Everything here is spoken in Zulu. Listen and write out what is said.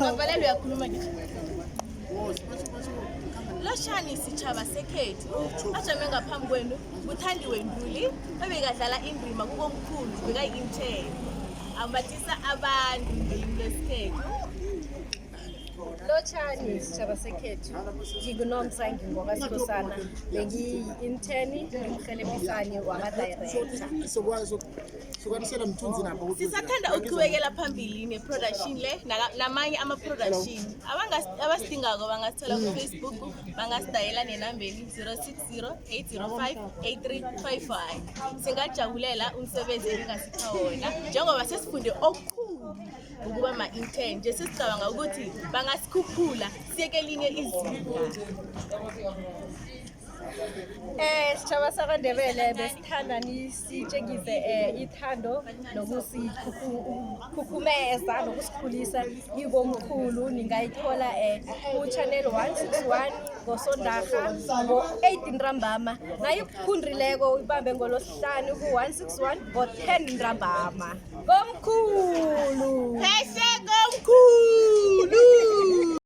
Ngavalelwe yakhuluma nje. Loshani sitshaba sekhethu bajame ngaphambi kwenu kuthandiwe Ntuli ebekadlala indima kukomkhulu bekayi-Interns ambathisa abantu ngelimi lesikhethu. Lochani sitshaba sekhethu nginguNomsa ngingoka Skhosana bengiyi-intern ngimhelebhisani wama-director. Sisathanda ukuqhubekela phambili ne-production le namanye ama-production abasidingako bangasithola ku-Facebook bangasidayela nenambeni 060-805-8355. Singajabulela umsebenzi engasipha wona njengoba sesifunde okukhulu ukuba ma-intern nje sesicabanga ukuthi bangasikhuphula siyeke elinye izinto. Sitshaba sakwaNdebele besithanda nisitshengise ithando nokusikhukhumeza nokusikhulisa ikomkhulu. Ningayithola ku-channel 161 ngosondarha ngo-8 ntambama nayo kukhundrileko ibambe ngolosihlanu ku-161 ngo-10 ntambama.